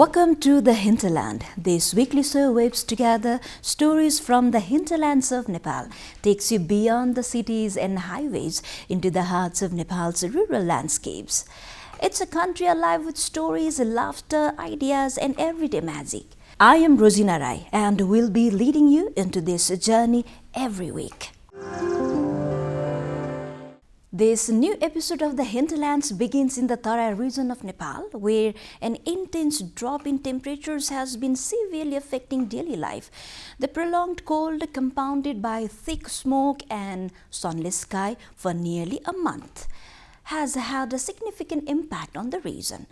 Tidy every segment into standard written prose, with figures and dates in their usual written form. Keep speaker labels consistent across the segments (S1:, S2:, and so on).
S1: Welcome to the Hinterland. This weekly show weaves together stories from the hinterlands of Nepal, takes you beyond the cities and highways into the hearts of Nepal's rural landscapes. It's a country alive with stories, laughter, ideas, and everyday magic. I am Rosina Rai, and will be leading you into this journey every week. This new episode of the Hinterlands begins in the Tarai region of Nepal, where an intense drop in temperatures has been severely affecting daily life. The prolonged cold, compounded by thick smoke and sunless sky for nearly a month, has had a significant impact on the region.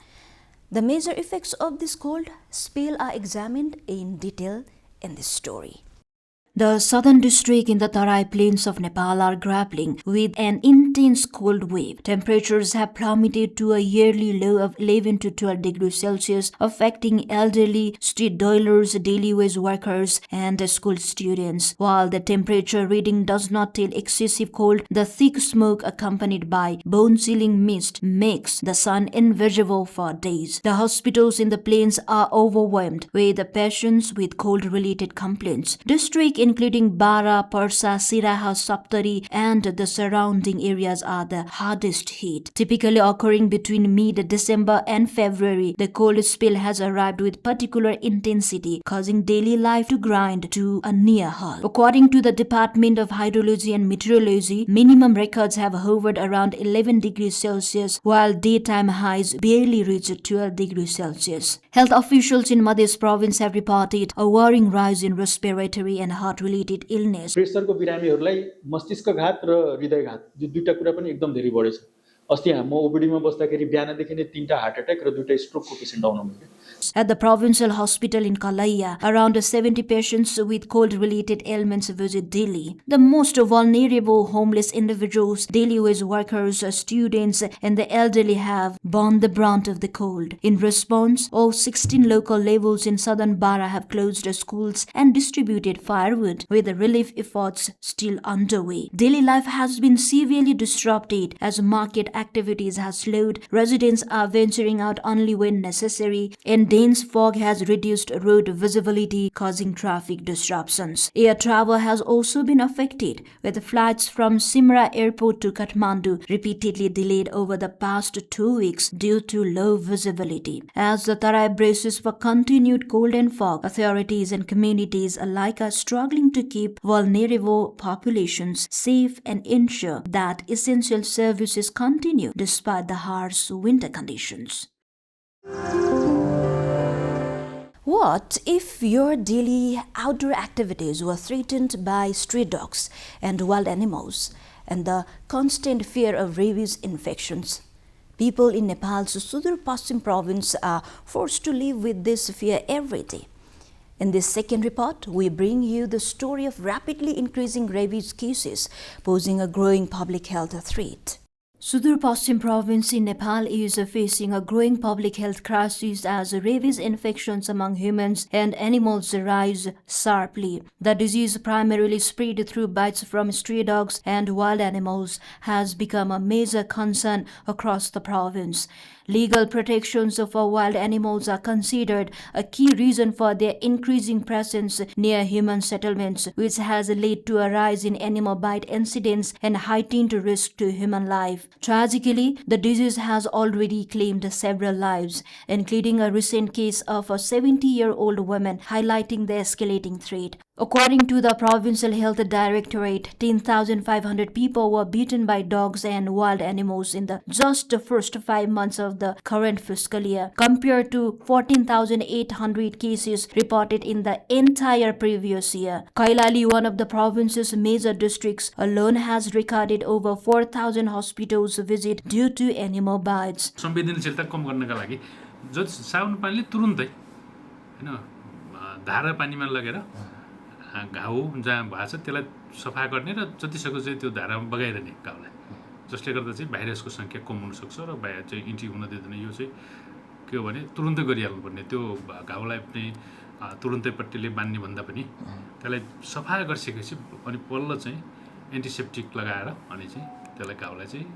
S1: The major effects of this cold spell are examined in detail in this story. The southern district in the Tarai plains of Nepal are grappling with an intense cold wave. Temperatures have plummeted to a yearly low of 11 to 12 degrees Celsius, affecting elderly, street dwellers, daily wage workers, and school students. While the temperature reading does not tell excessive cold, the thick smoke accompanied by bone-chilling mist makes the sun invisible for days. The hospitals in the plains are overwhelmed with patients with cold-related complaints. District including Bara, Parsa, Siraha, Saptari, and the surrounding areas are the hardest hit. Typically occurring between mid-December and February, the cold spell has arrived with particular intensity, causing daily life to grind to a near halt. According to the Department of Hydrology and Meteorology, minimum records have hovered around 11 degrees Celsius, while daytime highs barely reach 12 degrees Celsius. Health officials in Madhya province have reported a worrying rise in respiratory and heart-related illness.
S2: प्रेसरको बिरामीहरूलाई मस्तिष्कघात र हृदयघात यो दुईटा कुरा पनि एकदम धेरै बढेछ। अस्ति म ओपीडीमा बस्दाखेरि बिहानदेखि नै 3टा हार्ट अट्याक र 2टा स्ट्रोकको पेशेन्ट आउनुभयो।
S1: At the provincial hospital in Kalaiya, around 70 patients with cold-related ailments visit daily. The most vulnerable homeless individuals, daily wage workers, students, and the elderly have borne the brunt of the cold. In response, all 16 local levels in southern Bara have closed schools and distributed firewood, with the relief efforts still underway. Daily life has been severely disrupted as market activities have slowed. Residents are venturing out only when necessary, and dense fog has reduced road visibility, causing traffic disruptions. Air travel has also been affected, with flights from Simra Airport to Kathmandu repeatedly delayed over the past 2 weeks due to low visibility. As the Tarai braces for continued cold and fog, authorities and communities alike are struggling to keep vulnerable populations safe and ensure that essential services continue despite the harsh winter conditions. What if your daily outdoor activities were threatened by stray dogs and wild animals and the constant fear of rabies infections? People in Nepal's Sudur Paschim province are forced to live with this fear every day. In this second report, we bring you the story of rapidly increasing rabies cases posing a growing public health threat. Sudur Paschim province in Nepal is facing a growing public health crisis as rabies infections among humans and animals rise sharply. The disease, primarily spread through bites from stray dogs and wild animals, has become a major concern across the province. Legal protections for wild animals are considered a key reason for their increasing presence near human settlements, which has led to a rise in animal bite incidents and heightened risk to human life. Tragically, the disease has already claimed several lives, including a recent case of a 70-year-old woman, highlighting the escalating threat. According to the Provincial Health Directorate, 10,500 people were bitten by dogs and wild animals in the just the first 5 months of the current fiscal year, compared to 14,800 cases reported in the entire previous year. Kailali, one of the province's major districts, alone has recorded over 4,000 hospitals visit due to animal bites.
S3: संवेदनशीलता कम गर्नका लागि जो साउन पानीले तुरुन्तै हैन धारा पानीमा लगेर घाउ जहाँ भएको छ त्यसलाई सफा गर्ने र जतिसक्दो चाहिँ त्यो धारामा बगाइरहने घाउलाई, जसले गर्दा चाहिँ भाइरसको संख्या कम हुन सक्छ र भाइरस चाहिँ इन्ट्री हुन दिँदैन। यो चाहिँ के हो भने तुरुन्तै गरिहाल्नु पर्ने, त्यो घाउलाई पनि तुरुन्तै पट्टीले बान्ने भन्दा पनि त्यसलाई सफा गरिसकेपछि अनि पल्ल चाहिँ एन्टिसेप्टिक लगाएर अनि चाहिँ त्यसलाई घाउलाई चाहिँ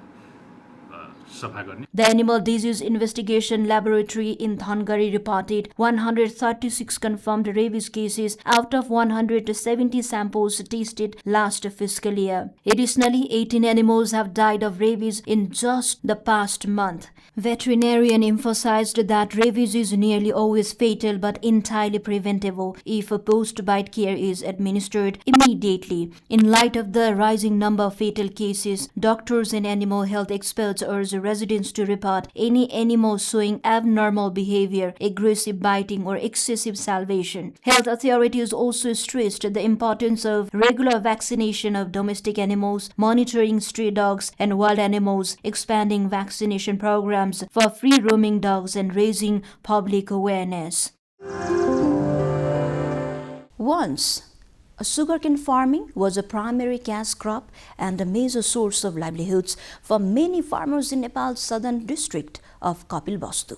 S3: सफा गर्ने।
S1: The Animal Disease Investigation Laboratory in Thangari reported 136 confirmed rabies cases out of 170 samples tested last fiscal year. Additionally, 18 animals have died of rabies in just the past month. Veterinarian emphasized that rabies is nearly always fatal but entirely preventable if a post-bite care is administered immediately. In light of the rising number of fatal cases, doctors and animal health experts urge residents to report any animal showing abnormal behavior, aggressive biting, or excessive salivation. Health authorities also stressed the importance of regular vaccination of domestic animals, monitoring stray dogs and wild animals, expanding vaccination programs for free-roaming dogs, and raising public awareness. Once, sugarcane farming was a primary cash crop and a major source of livelihoods for many farmers in Nepal's southern district of Kapilvastu.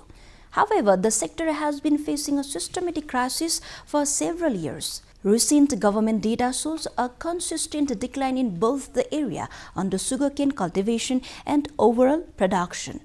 S1: However, the sector has been facing a systematic crisis for several years. Recent government data shows a consistent decline in both the area under sugarcane cultivation and overall production.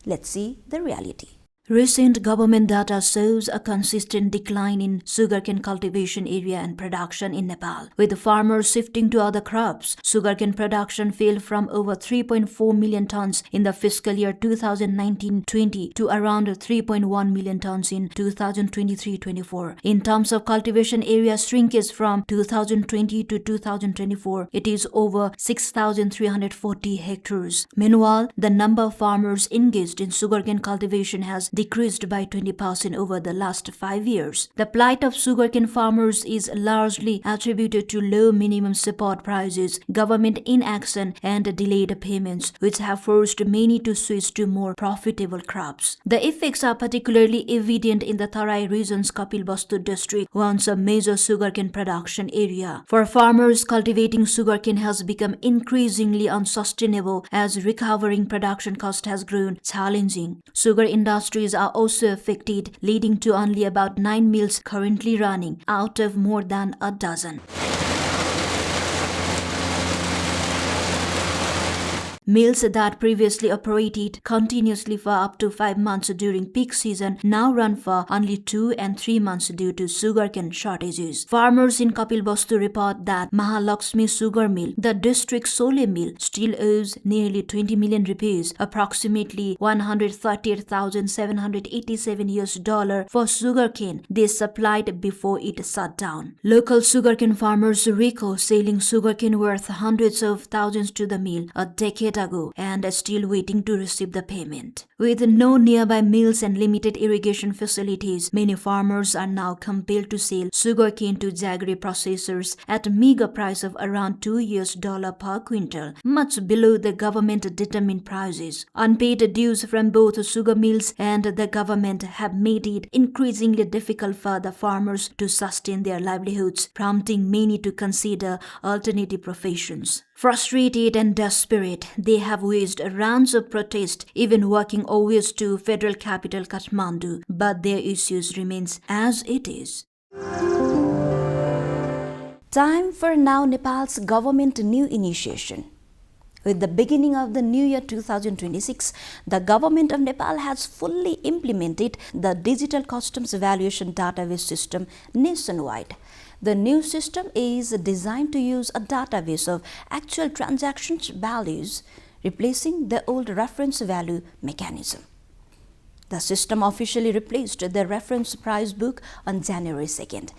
S1: Let's see the reality. Recent government data shows a consistent decline in sugarcane cultivation area and production in Nepal, with farmers shifting to other crops. Sugarcane production fell from over 3.4 million tons in the fiscal year 2019-20 to around 3.1 million tons in 2023-24. In terms of cultivation area shrinkage from 2020 to 2024, it is over 6,340 hectares. Meanwhile, the number of farmers engaged in sugarcane cultivation has decreased by 20% over the last 5 years. The plight of sugarcane farmers is largely attributed to low minimum support prices, government inaction, and delayed payments, which have forced many to switch to more profitable crops. The effects are particularly evident in the Tarai region's Kapilvastu district, once a major sugarcane production area. For farmers, cultivating sugarcane has become increasingly unsustainable as recovering production cost has grown challenging. Sugar industries are also affected, leading to only about 9 mills currently running out of more than a dozen. Mills that previously operated continuously for up to 5 months during peak season now run for only 2 and 3 months due to sugarcane shortages. Farmers in Kapilvastu report that Mahalakshmi Sugar Mill, the district's sole mill, still owes nearly 20 million rupees, approximately $138,787 for sugarcane they supplied before it shut down. Local sugarcane farmers recall selling sugarcane worth hundreds of thousands to the mill a decade ago and are still waiting to receive the payment. With no nearby mills and limited irrigation facilities, many farmers are now compelled to sell sugarcane to jaggery processors at a meager price of around $2 per quintal, much below the government-determined prices. Unpaid dues from both sugar mills and the government have made it increasingly difficult for the farmers to sustain their livelihoods, prompting many to consider alternative professions. Frustrated and desperate, they have waged rounds of protest, even walking always to federal capital Kathmandu, but their issues remains as it is. Time for now Nepal's government new initiation. With the beginning of the new year 2026, the government of Nepal has fully implemented the digital customs valuation database system nationwide. The new system is designed to use a database of actual transactions values, replacing the old reference value mechanism. The system officially replaced the reference price book on January 2nd.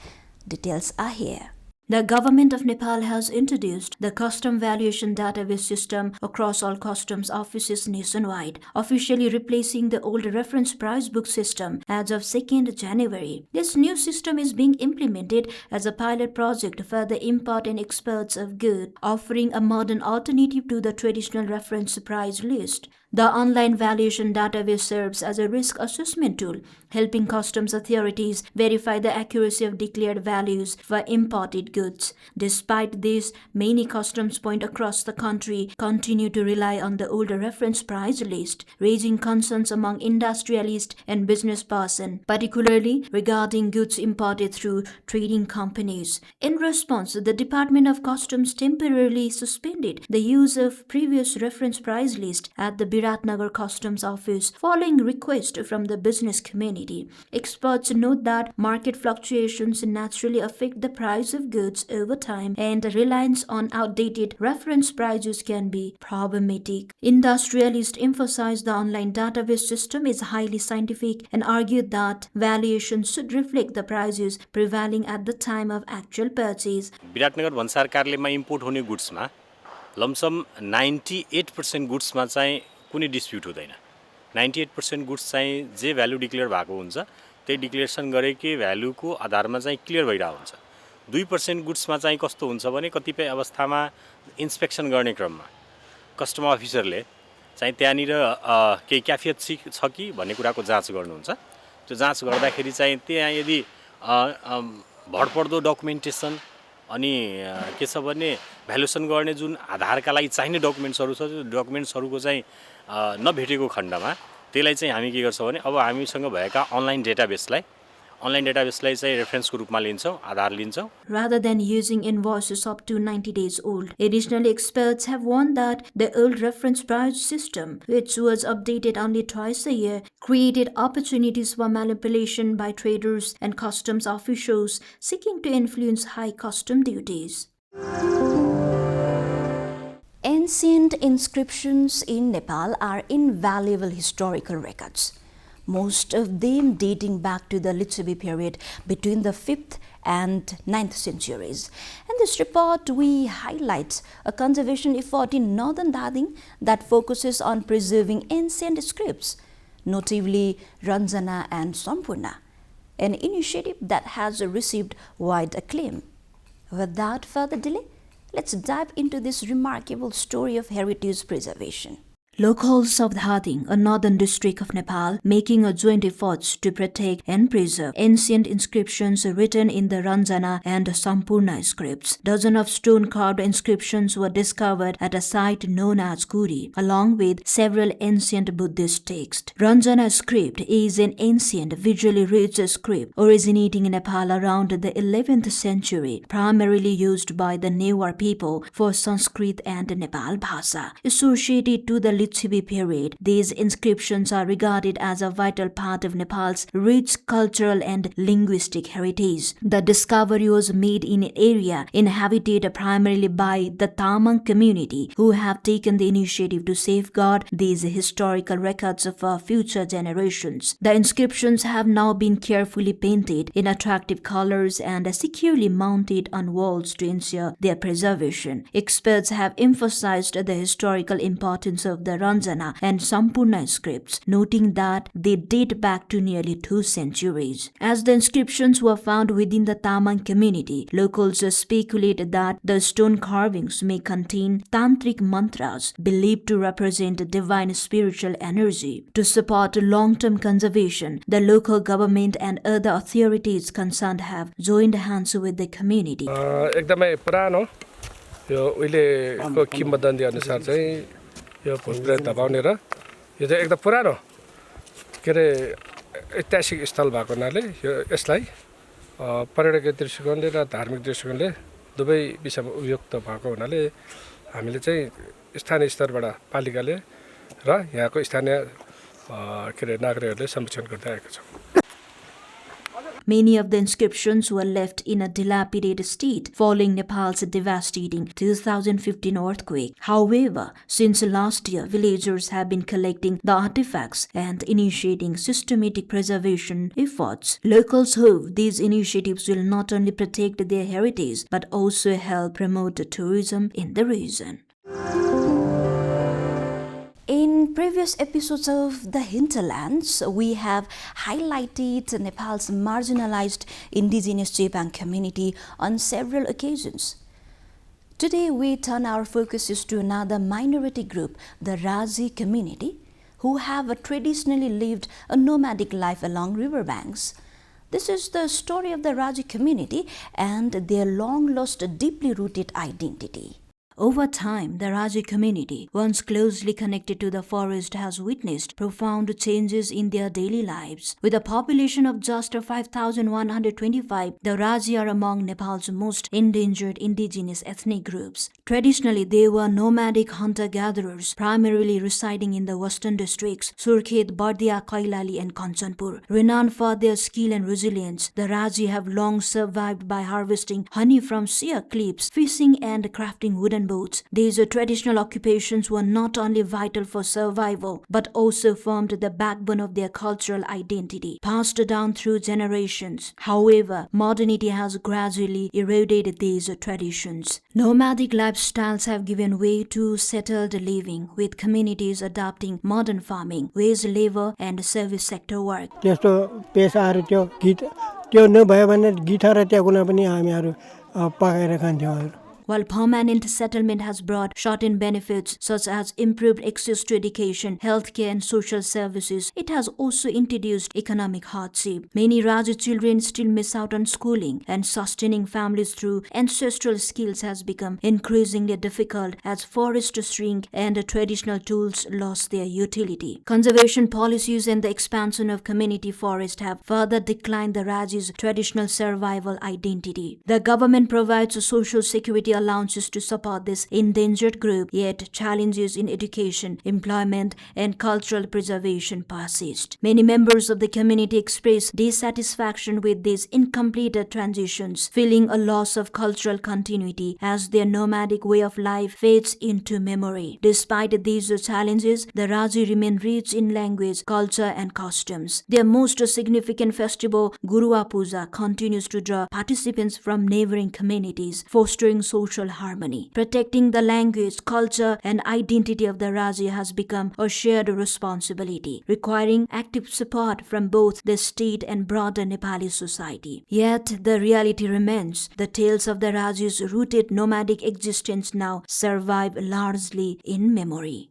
S1: Details are here. The government of Nepal has introduced the custom valuation database system across all customs offices nationwide, officially replacing the old reference price book system as of 2nd January. This new system is being implemented as a pilot project for the import and exports of goods, offering a modern alternative to the traditional reference price list. The online valuation database serves as a risk assessment tool, helping customs authorities verify the accuracy of declared values for imported goods. Despite this, many customs points across the country continue to rely on the older reference price list, raising concerns among industrialists and business persons, particularly regarding goods imported through trading companies. In response, the Department of Customs temporarily suspended the use of previous reference price list at the Biratnagar Customs Office following request from the business community. Experts note that market fluctuations naturally affect the price of goods over time, and reliance on outdated reference prices can be problematic. Industrialists emphasize the online database system is highly scientific and argue that valuation should reflect the prices prevailing at the time of actual purchase.
S4: Viratnagar भन्सार कार्यालयमा import हुने गुड्समा lump sum 98% गुड्समा चाहिँ कुनै dispute हुँदैन. 98% goods चाहिँ जे value declare भएको हुन्छ त्यही डिक्लेरेसन गरेकै भ्यालुको आधारमा चाहिँ क्लियर भइरहेको हुन्छ. 2% गुड्समा चाहिँ कस्तो हुन्छ भने कतिपय अवस्थामा इन्स्पेक्सन गर्ने क्रममा कस्टम अफिसरले चाहिँ त्यहाँनिर केही क्याफियत छ कि भन्ने कुराको जाँच गर्नुहुन्छ. त्यो जाँच गर्दाखेरि चाहिँ त्यहाँ यदि भरपर्दो डकुमेन्टेसन अनि के छ भने भ्यालुएसन गर्ने जुन आधारका लागि चाहिने डकुमेन्ट्सहरू छ त्यो डकुमेन्ट्सहरूको चाहिँ नभेटेको खण्डमा त्यसलाई चाहिँ हामी के गर्छौँ भने अब हामीसँग भएका अनलाइन डेटाबेसलाई चाहिँ रेफरेन्सको रूपमा लिन्छौँ, आधार लिन्छौँ.
S1: Rather than using invoices up to 90 days old, additionally experts have warned that the old reference price system, which was updated only twice a year, created opportunities for manipulation by traders and customs officials seeking to influence high custom duties. Ancient inscriptions in Nepal are invaluable historical records, most of them dating back to the Lichavi period between the 5th and 9th centuries. In this report, we highlight a conservation effort in northern Dading that focuses on preserving ancient scripts, notably Ranjana and Sampurna, an initiative that has received wide acclaim. Without further delay, let's dive into this remarkable story of heritage preservation. Locals of Dading, a northern district of Nepal, making a joint effort to protect and preserve ancient inscriptions written in the Ranjana and Sampurna scripts. Dozens of stone-carved inscriptions were discovered at a site known as Kuri, along with several ancient Buddhist texts. Ranjana script is an ancient, visually rich script originating in Nepal around the 11th century, primarily used by the Newar people for Sanskrit and Nepal Bhasha. Associated to the Lichavi period, these inscriptions are regarded as a vital part of Nepal's rich cultural and linguistic heritage. The discovery was made in an area inhabited primarily by the Tamang community, who have taken the initiative to safeguard these historical records for future generations. The inscriptions have now been carefully painted in attractive colors and securely mounted on walls to ensure their preservation. Experts have emphasized the historical importance of the Ranjana and Sampurna scripts, noting that they date back to nearly 2 centuries. As the inscriptions were found within the Tamang community, locals speculate that the stone carvings may contain tantric mantras believed to represent divine spiritual energy. To support long-term conservation, the local government and other authorities concerned have joined hands with the community.
S5: एकदमै पुरानो यो उहिलेको किम्वदन्ती अनुसार चाहिँ यो भूतप्रेत धपाउने र यो चाहिँ एकदम पुरानो के अरे ऐतिहासिक स्थल भएको हुनाले यो यसलाई पर्यटकीय दृष्टिकोणले र धार्मिक दृष्टिकोणले दुवै विषयमा उपयुक्त भएको हुनाले हामीले चाहिँ स्थानीय स्तरबाट पालिकाले र यहाँको स्थानीय के अरे नागरिकहरूले संरक्षण गर्दै आएको छ.
S1: Many of the inscriptions were left in a dilapidated state following Nepal's devastating 2015 earthquake. However, since last year, villagers have been collecting the artifacts and initiating systematic preservation efforts. Locals hope these initiatives will not only protect their heritage but also help promote tourism in the region. In previous episodes of the Hinterlands, we have highlighted Nepal's marginalized indigenous Chepang community on several occasions. Today, we turn our focuses to another minority group, the Raji community, who have traditionally lived a nomadic life along riverbanks. This is the story of the Raji community and their long-lost, deeply rooted identity. Over time, the Raji community, once closely connected to the forest, has witnessed profound changes in their daily lives. With a population of just 5,125, the Raji are among Nepal's most endangered indigenous ethnic groups. Traditionally, they were nomadic hunter-gatherers, primarily residing in the western districts, Surkhet, Bardia, Kailali and Kanchanpur. Renowned for their skill and resilience, the Raji have long survived by harvesting honey from sheer cliffs, fishing and crafting wooden boats. These traditional occupations were not only vital for survival, but also formed the backbone of their cultural identity, passed down through generations. However, modernity has gradually eroded these traditions. Nomadic lifestyles have given way to settled living, with communities adopting modern farming, wage labor and service sector work.
S6: त्यस्तो पेसाहरू त्यो नभयो भने गिठा र त्यो कुनै पनि हामीहरू पकाएर खान्थ्यौँ।
S1: While permanent settlement has brought short-term benefits such as improved access to education, healthcare and social services, it has also introduced economic hardship. Many Raji children still miss out on schooling, and sustaining families through ancestral skills has become increasingly difficult as forests shrink and traditional tools lost their utility. Conservation policies and the expansion of community forests have further declined the Raji's traditional survival identity. The government provides social security allowances to support this endangered group, yet challenges in education, employment and cultural preservation persist. Many members of the community express dissatisfaction with these incomplete transitions, feeling a loss of cultural continuity as their nomadic way of life fades into memory. Despite these challenges, the Raji remain rich in language, culture and customs. Their most significant festival, Gurua Puja, continues to draw participants from neighboring communities, fostering social harmony. Protecting the language, culture and identity of the Raji has become a shared responsibility, requiring active support from both the state and broader Nepali society. Yet the reality remains. The tales of the Raji's rooted nomadic existence now survive largely in memory.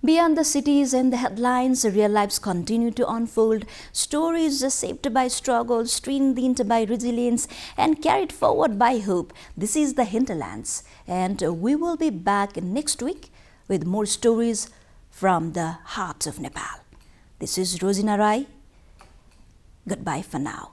S1: Beyond the cities and the headlines, real lives continue to unfold. Stories shaped by struggle, strengthened by resilience, and carried forward by hope. This is the Hinterlands, and we will be back next week with more stories from the heart of Nepal. This is Rosina Rai. Goodbye for now.